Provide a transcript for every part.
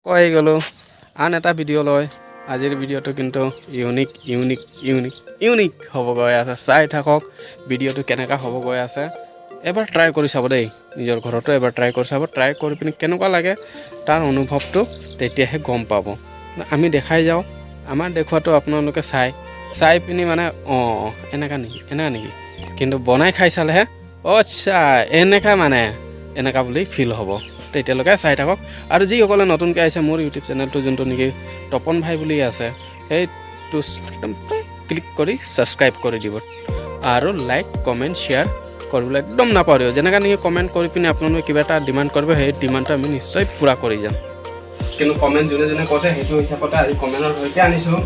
কৈ গ'লোঁ আন এটা ভিডিঅ' লয়। আজিৰ ভিডিঅ'টো কিন্তু ইউনিক হ'ব গৈ আছে। চাই থাকক ভিডিঅ'টো কেনেকুৱা হ'ব গৈ আছে। এবাৰ ট্ৰাই কৰি চাব দেই, নিজৰ ঘৰতো এবাৰ ট্ৰাই কৰি চাব। ট্ৰাই কৰি পিনি কেনেকুৱা লাগে তাৰ অনুভৱটো তেতিয়াহে গম পাব। আমি দেখাই যাওঁ, আমাৰ দেখুৱাটো আপোনালোকে চাই পিনি মানে এনেকুৱা নেকি, কিন্তু বনাই খাই চালেহে আচ্ছা এনেকুৱা বুলি ফিল হ'ব। তেতিয়ালৈকে চাই থাকক। আৰু যিসকলে নতুনকৈ আহিছে মোৰ ইউটিউব চেনেলটো যোনটো নেকি তপন ভাই বুলি আছে, সেইটো একদম ক্লিক কৰি ছাবস্ক্ৰাইব কৰি দিব আৰু লাইক কমেণ্ট শ্বেয়াৰ কৰিবলৈ একদম নাপাহৰিব। যেনেকৈ নেকি কমেণ্ট কৰি পিনি আপোনালোকে কিবা এটা ডিমাণ্ড কৰিব, সেই ডিমাণ্ডটো আমি নিশ্চয় পূৰা কৰি যাম। কিন্তু কমেণ্ট যোনে কৈছে সেইটো হিচাপতে আজি কমেণ্টৰ সৈতে আনিছোঁ।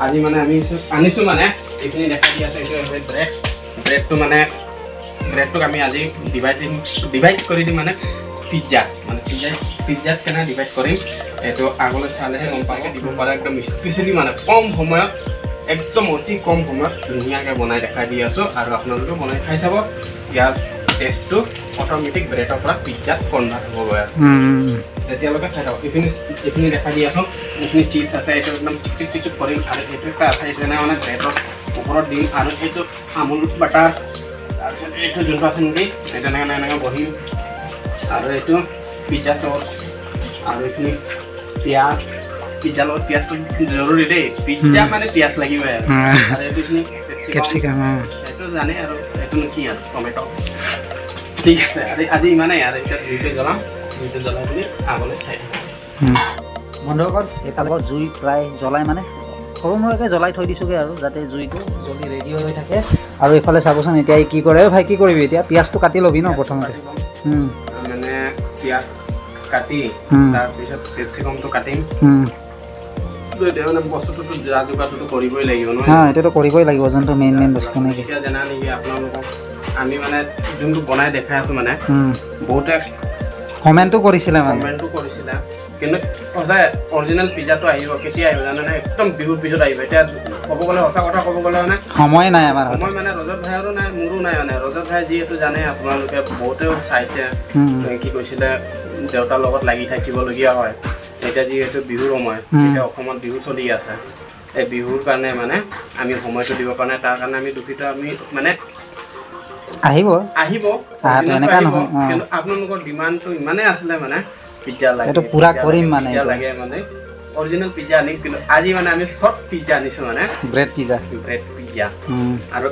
আজি মানে আমি আনিছোঁ মানে এইখিনি দেখা দি আছে, এইটো ব্ৰেডটোক আমি আজি ডিভাইড কৰি দিম। মানে পিজ্জাত কেনে ডিভাইড কৰিম এইটো আগলৈ চালেহে গম পাব। দিব পাৰে একদম স্পেচিয়েলি মানে কম সময়ত, একদম অতি কম সময়ত ধুনীয়াকৈ বনাই দেখাই দি আছোঁ। আৰু আপোনালোকেও বনাই খাই চাব। ইয়াৰ টেষ্টটো অট'মেটিক ব্ৰেডৰ পৰা পিজ্জাত কনভাৰ্ট হ'ব গৈ আছে। তেতিয়ালৈকে চাই থাকক। এইখিনি দেখা দি আছোঁ, এইখিনি চিজ আছে, এইটো একদম চিক কৰিম। আৰু এইটো এটা আছে, এইটো মানে ব্ৰেডৰ ওপৰত দিম। আৰু এইটো আমুল বাটাৰ, তাৰপিছত এইটো যোনটো আছে নেকি এইটো এনেকৈ বহিম। আৰু এইটো পিজ্জা চচ, আৰু এইখিনি পিঁয়াজ, পিজ্জাৰ লগত পিঁয়াজটো জৰুৰী দেই। পিজ্জা মানে পিঁয়াজ লাগিবই। আৰু এইটোখিনি কেপচিকাম, সেইটো জানে। আৰু এইটো কি আৰু টমেটো। ঠিক আছে, আজি ইমানেই। আৰু এতিয়া জুইটো জ্বলাই পিনি আগলৈ চাই বন্ধুসকল, এইফালে জুই প্ৰায় জ্বলাই মানে সৰু মূৰাকৈ জ্বলাই থৈ দিছোঁগৈ আৰু যাতে জুইটো জলদি ৰেডি হৈ থাকে। আৰু এইফালে চাবচোন এতিয়া কি কৰে। ভাই কি কৰিবি এতিয়া? পিঁয়াজটো কাটি ল'বি ন প্ৰথমতে? মানে পিঁয়াজ কাটি তাৰপিছত কেপচিকামটো কাটিম। মানে বস্তুটোতো যা যোগাৰটো কৰিবই লাগিব নহয়? এতিয়াতো কৰিবই লাগিব, যোনটো মেইন বস্তু নেকি। এতিয়া জানা নেকি আপোনালোকক আমি মানে যোনটো বনাই দেখাই আছোঁ, মানে বহুতে কমেণ্টো কৰিছিলে কিন্তু সদায় অৰিজিনেল পিজ্জাটো আহিব কেতিয়া আহিব জানে? একদম বিহুৰ পিছত আহিব। এতিয়া ক'ব গ'লে সঁচা কথা ক'ব গ'লে মানে সময় নাই আমাৰ। সময় মানে ৰজত ভাইৰো নাই, মোৰো নাই। মানে ৰজত ভাই যিহেতু জানে, আপোনালোকে বহুতেও চাইছে, কি কৈছিলে দেউতাৰ লগত লাগি থাকিবলগীয়া হয়। এতিয়া যিহেতু বিহুৰ সময়, এতিয়া অসমত বিহু চলি আছে। এই বিহুৰ কাৰণে মানে আমি সময়টো দিব পৰা নাই। তাৰ কাৰণে আমি দুখিত। আমি মানে আহিব কিন্তু আপোনালোকৰ ডিমাণ্ডটো ইমানেই আছিলে মানে পিজ্জা লাগে, এইটো পুৰা কৰিম মানে অৰিজিনেল পিজ্জা আনিম। কিন্তু আজি মানে আমি চফ্ট পিজ্জা আনিছোঁ, মানে ব্ৰেড পিজ্জা। আৰু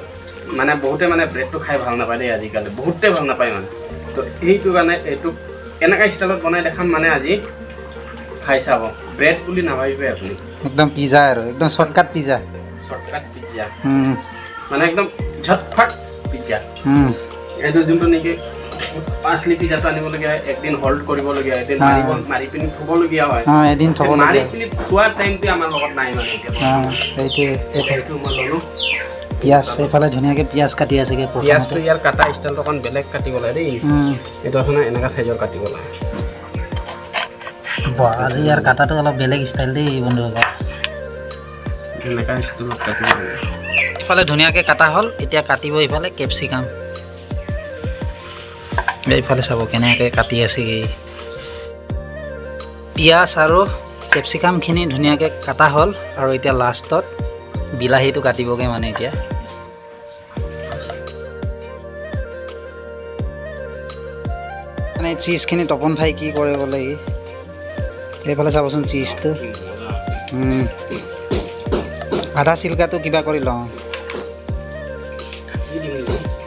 মানে বহুতে মানে ব্ৰেডটো খাই ভাল নাপায় দেই, আজিকালি বহুতে ভাল নাপায় মানে। তো সেইটো কাৰণে এইটো এনেকুৱা ষ্টাইলত বনাই দেখাম, মানে আজি খাই চাব। ব্ৰেড বুলি নাভাবিব আপুনি, একদম পিজ্জা আৰু একদম শ্বৰ্টকাট পিজ্জা মানে একদম ঝটফট পিজ্জা। এইটো যোনটো নেকি পাঁচলি পিজ্জাটো আনিবলগীয়া হয়, একদিন হল্ড কৰিবলগীয়া হয়, এদিন মাৰি পিনি থ'বলগীয়া হয়। মাৰি পিনি থোৱাৰ টাইমটো আমাৰ লগত নাই মানে এতিয়া। সেইটো মই ল'লোঁ। পিঁয়াজ এইফালে ধুনীয়াকৈ পিঁয়াজ কাটি আছেগৈ। পিঁয়াজটো ইয়াৰ কাটা ষ্টাইলটো অকণ বেলেগ কাটিব লাগে দেই। এইটো আছে নহয় এনেকুৱা চাইজৰ কাটিব লাগে। আজি ইয়াৰ কাটাটো অলপ বেলেগ ষ্টাইল দেই বন্ধুসকল। এনেকুৱা ষ্টাইলত কাটিব লাগে। ইফালে ধুনীয়াকৈ কাটা হ'ল, এতিয়া কাটিব ইফালে কেপচিকাম। এইফালে চাব কেনেকৈ কাটি আছেগৈ। পিঁয়াজ আৰু কেপচিকামখিনি ধুনীয়াকৈ কাটা হ'ল। আৰু এতিয়া লাষ্টত বিলাহীটো কাটিবগৈ মানে এতিয়া। মানে চিজখিনি তপন ভাই কি কৰে বোলে, এইফালে চাবচোন চিজটো আধা চিল্কাটো কিবা কৰি লওঁ।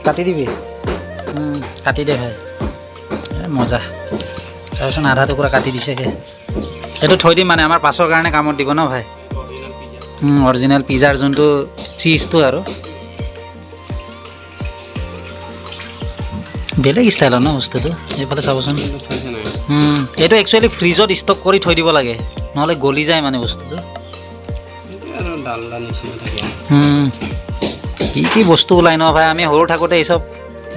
কাটি দিবি, কাটি দে ভাই, মজা। চাবচোন আধা টুকুৰা কাটি দিছেগৈ। এইটো থৈ দিম মানে আমাৰ পাছৰ কাৰণে কামত দিব ন ভাই। অৰিজিনেল পিজ্জাৰ যোনটো চিজটো আৰু বেলেগ ষ্টাইলৰ ন বস্তুটো। এইফালে চাবচোন, এইটো একচুৱেলি ফ্ৰিজত ষ্টক কৰি থৈ দিব লাগে, নহ'লে গলি যায় মানে বস্তুটো। কি বস্তু ওলাই ন ভাই, আমি সৰু থাকোঁতে এইচব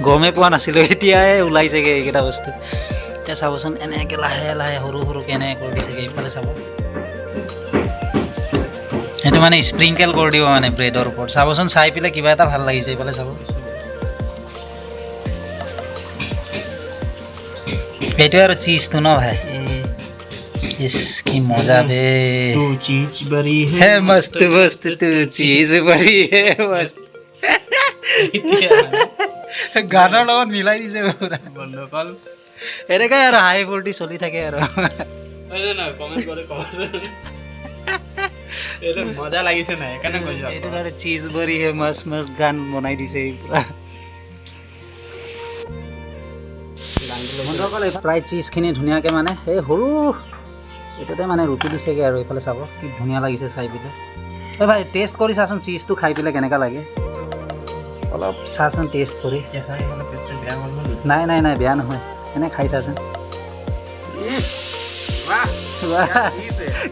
গমেই পোৱা নাছিলোঁ, এতিয়াই ওলাইছেগৈ এইকেইটা বস্তু। এতিয়া চাবচোন এনেকৈ লাহে লাহে সৰুকৈ এনেকৈ কৰি দিছেগৈ। এইফালে চাব, সেইটো মানে স্প্ৰিংকেল কৰি দিব মানে ব্ৰেডৰ ওপৰত। চাবচোন চাই পেলাই কিবা এটা ভাল লাগিছে। এইফালে চাব, এইটোৱে আৰু চিজটো ন ভাই। ইস কি মজা বে तू चीज बड़ी হে মস্ত মস্ত তু চিজ বড়ি হে মস্ত গানৰ লগত মিলাই দিছে পুৰা বন্ধুসকল এনেকাই আৰু হাই ফূৰ্তি চলি থাকে আৰু কমেণ্ট কৰি ক'ব এইটো মজা লাগিছে নাই সেইকাৰণে কৈছোঁ এইটো আৰু চিজ বড়ি হে মস্ত মস্ত গান বনাই দিছে পুৰা বন্ধুসকল প্ৰায় চিজখিনি ধুনীয়াকৈ মানে এই সৰু এইটোতে মানে ৰুটি দিছেগৈ আৰু এইফালে চাব কি ধুনীয়া লাগিছে চাই পেলাই এই ভাই টেষ্ট কৰি চাচোন চিজটো খাই পেলাই কেনেকুৱা লাগে অলপ চাচোন টেষ্ট কৰি নাই নাই নাই বেয়া নহয় এনে খাই চাচোন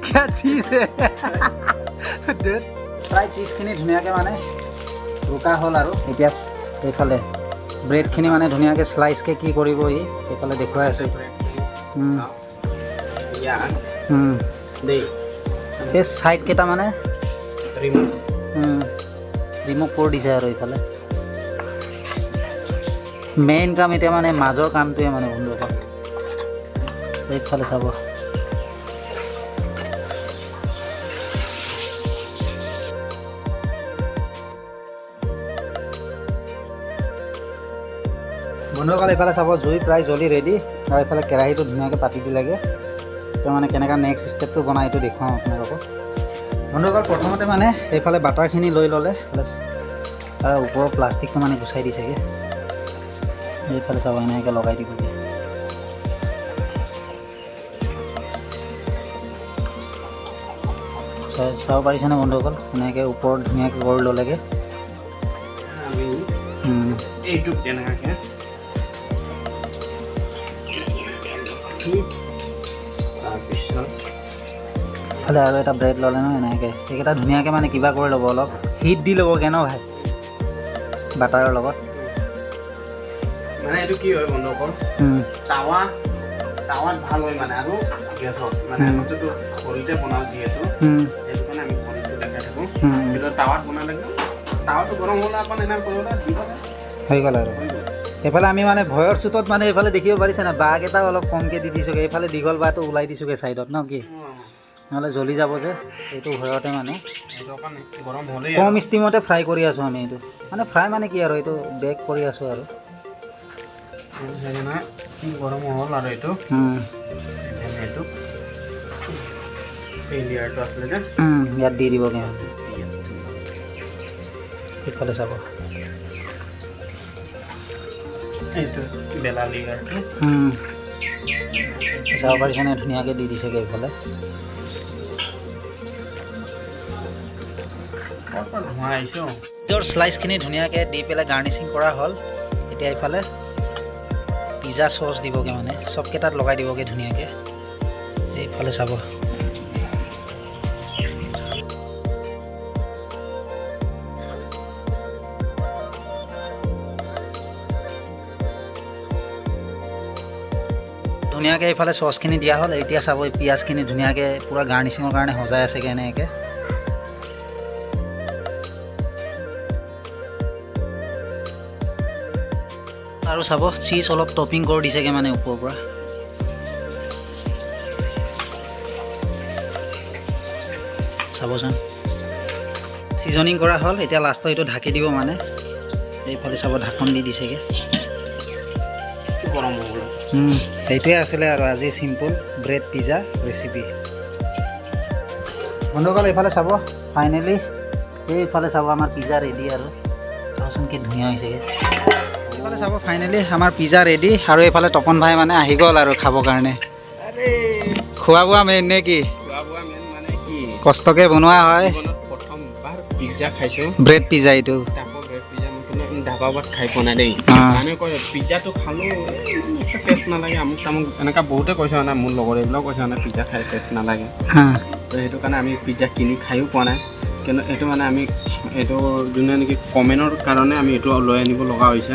क्या चीज है প্ৰায় চিজখিনি ধুনীয়াকৈ মানে ৰুকা হ'ল আৰু এতিয়া এইফালে ব্ৰেডখিনি মানে ধুনীয়াকৈ শ্লাইচকৈ কি কৰিব এইফালে দেখুৱাই আছোঁ এই ছাইডকেইটা মানে ৰিমুভ কৰি দিছে আৰু এইফালে মেইন কাম এতিয়া মানে মাজৰ কামটোৱে মানে বন্ধুসকল এইফালে চাব বন্ধুসকল এইফালে চাব জুই প্ৰায় জ্বলি ৰেডি আৰু এইফালে কেৰাহীটো ধুনীয়াকৈ পাতি দিলেগৈ এতিয়া মানে কেনেকুৱা নেক্সট ষ্টেপটো বনাই এইটো দেখুৱাওঁ আপোনালোকক বন্ধুসকল প্ৰথমতে মানে এইফালে বাটাৰখিনি লৈ ল'লে তাৰ ওপৰৰ প্লাষ্টিকটো মানে গুচাই দিছেগৈ এইফালে চাব এনেকৈ লগাই দিবগৈ চাব পাৰিছেনে বন্ধুসকল এনেকৈ ওপৰত ধুনীয়াকৈ কৰি ল'লেগৈ এইটো কেনেকৈ ফালে আৰু এটা ব্ৰেড ল'লে ন এনেকৈ সেইকেইটা ধুনীয়াকৈ মানে কিবা কৰি ল'ব অলপ হিট দি ল'বগৈ ন ভাই বাটাৰৰ লগত মানে এইটো কি হয় বন্ধুসকল টাৱাত ভাল হয় মানে আৰু গেছত মানে আমিতো খৰিতে বনাওঁ যিহেতু সেইটো কাৰণে আমি খৰিটো দেখাই থাকোঁ কিন্তু টাৱাত বনালে টাৱাটো গৰম হ'লে অকণ এনেকৈ কৰিলে দি পেলাই হৈ গ'ল আৰু এইফালে আমি মানে ভয়ৰ চুটত মানে এইফালে দেখিব পাৰিছে না বাঘ এটাও অলপ কমকৈ দি দিছোঁগৈ এইফালে দীঘল বাটো ওলাই দিছোঁগৈ ছাইডত ন কি নহ'লে জ্বলি যাব যে এইটো ভয়তে মানে গৰম হ'লেই কম ষ্টিমতে ফ্ৰাই কৰি আছোঁ আমি এইটো মানে ফ্ৰাই মানে কি আৰু এইটো বেক কৰি আছোঁ আৰু গৰম হ'ল আৰু এইটো এইটো এই লেয়াৰটো আছিলে যে ইয়াত দি দিবগৈ সেইফালে চাব এইটো বেলা লেয়াৰটো চাব পাৰিছেনে ধুনীয়াকৈ দি দিছেগৈ এইফালে ধোঁৱা আহিছে নিজৰ শ্লাইচখিনি ধুনীয়াকৈ দি পেলাই গাৰ্নিচিং কৰা হ'ল এতিয়া এইফালে পিজ্জা চচ দিবগৈ মানে চবকেইটাত লগাই দিবগৈ ধুনীয়াকৈ এইফালে চাব ধুনীয়াকৈ এইফালে চচখিনি দিয়া হ'ল এতিয়া চাব এই পিঁয়াজখিনি ধুনীয়াকৈ পূৰা গাৰ্নিচিঙৰ কাৰণে সজাই আছেগৈ এনেকৈ আৰু চাব চিজ অলপ টপিং কৰি দিছেগৈ মানে ওপৰৰ পৰা চাবচোন ছিজনিং কৰা হ'ল এতিয়া লাষ্টত এইটো ঢাকি দিব মানে এইফালে চাব ঢাকন দি দিছেগৈ গৰম হ'ব সেইটোৱে আছিলে আৰু আজি চিম্পুল ব্ৰেড পিজ্জা ৰেচিপি বন্ধুসকল এইফালে চাব ফাইনেলি এইফালে চাব আমাৰ পিজ্জা ৰেডি আৰু চাওচোন কি ধুনীয়া হৈছেগৈ এইফালে চাব ফাইনেলি আমাৰ পিজ্জা ৰেডি আৰু এইফালে তপন ভাই মানে আহি গ'ল আৰু খাবৰ কাৰণে খোৱা বোৱা মেইন নে কি মানে কি কষ্টকৈ বনোৱা হয় প্ৰথমবাৰ পিজ্জা খাইছোঁ ব্ৰেড পিজ্জা এইটো ধাবাত খাই পোৱা নাই দেই আমি কয় পিজ্জাটো খালোঁ টেষ্ট নালাগে আমুক তামুক এনেকুৱা বহুতে কৈছে মানে মোৰ লগৰ এইবিলাকো কৈছে মানে পিজ্জা খাই টেষ্ট নালাগে তো সেইটো কাৰণে আমি পিজ্জা কিনি খায়ো পোৱা নাই কিন্তু এইটো মানে আমি এইটো যোনে নেকি কমেণ্টৰ কাৰণে আমি এইটো লৈ আনিব লগা হৈছে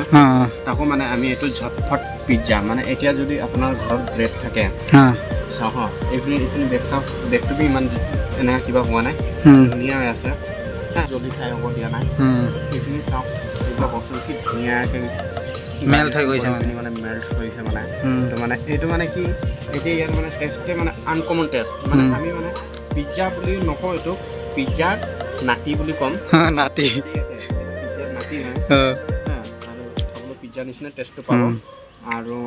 তাকো মানে আমি এইটো ঝটফট পিজ্জা মানে এতিয়া যদি আপোনাৰ ঘৰত ব্ৰেড থাকে চাওঁ এইখিনি বেগ চাওঁ বেগটো বি ইমান এনেকুৱা কিবা হোৱা নাই ধুনীয়া হৈ আছে জলদি চাই হ'ব দিয়া নাই সেইখিনি চাওঁ এইবিলাক বস্তু কি ধুনীয়াকৈ মেল্ট হৈ গৈছে মানে। মানে মেল্ট হৈছে মানে উম। তো মানে এইটো মানে কি এতিয়া ইয়াত মানে টেষ্টে মানে আনকমন টেষ্ট মানে আমি মানে পিজ্জা বুলি নকওঁ এইটো পিজ্জাৰ নাতি বুলি ক'ম নাতি ঠিক আছে পিজ্জাৰ নাতি হয় অঁ আৰু খাবলৈ পিজ্জাৰ নিচিনা টেষ্টটো পাব আৰু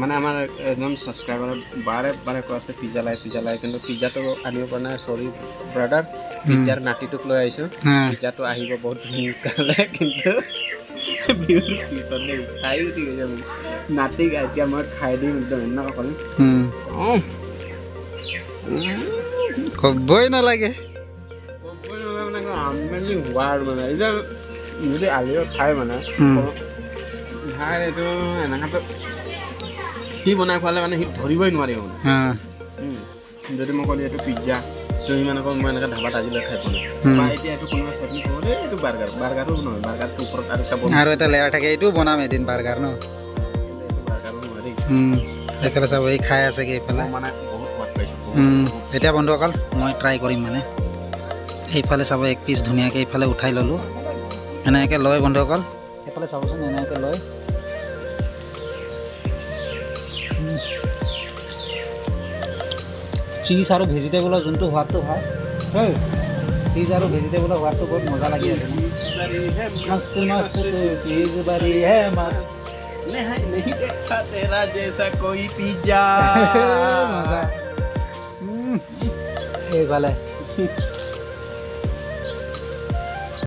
মানে আমাৰ এজন ছাবস্ক্ৰাইবাৰে বাৰে বাৰে কৈ আছে পিজ্জা লাগে কিন্তু পিজ্জাটো আনিব পৰা নাই চৰি ব্ৰাদাৰ পিজ্জাৰ নাতিটোক লৈ আহিছোঁ পিজ্জাটো আহিব বহুত সোনকালে কিন্তু বিহুৰ পিছত দেই খাই উঠি গৈছে মোক নাতিক এতিয়া মই খাই দিম একদম এনেকুৱা কৰিম অঁ ক'বই নালাগে ক'বই নালাগে মানে আমদানি হোৱা আৰু মানে এতিয়া যদি আলিও খাই মানে ভাই এইটো এনেকুৱাটো সি বনাই খোৱালে মানে সি ধৰিবই নোৱাৰিব মানে যদি মই ক'লোঁ এইটো পিজ্জা তো সি মানে মই এনেকৈ ধাবাত আজিলৈ খাই পোৱা নাই বা এতিয়া এইটো কোনোবা চাটনি ক'ব দেই এইটো বাৰ্গাৰো নহয় বাৰ্গাৰটোৰ ওপৰত আৰু এটা আৰু এটা লেয়াৰ থাকে এইটো বনাম এদিন বাৰ্গাৰ ন এইটো বাৰ্গাৰো নোৱাৰি এইফালে চাব এই খাই আছে কি এইফালে মই মানে বহুত সোৱাদ পাইছোঁ এতিয়া বন্ধুসকল মই ট্ৰাই কৰিম মানে এইফালে চাব এক পিচ ধুনীয়াকৈ এইফালে উঠাই ল'লোঁ এনেকৈ লয় বন্ধুসকল এইফালে চাবচোন এনেকৈ লয় চিজ আৰু ভেজিটেবলৰ যোনটো সোৱাদটো হয় চিজ আৰু ভেজিটেবলৰ সোৱাদটো বহুত মজা লাগি আছে মস্ত মস্ত চিজ বাৰী হে মস্ত नहीं देखा तेरा जैसा कोई पिज्जा মজা এইফালে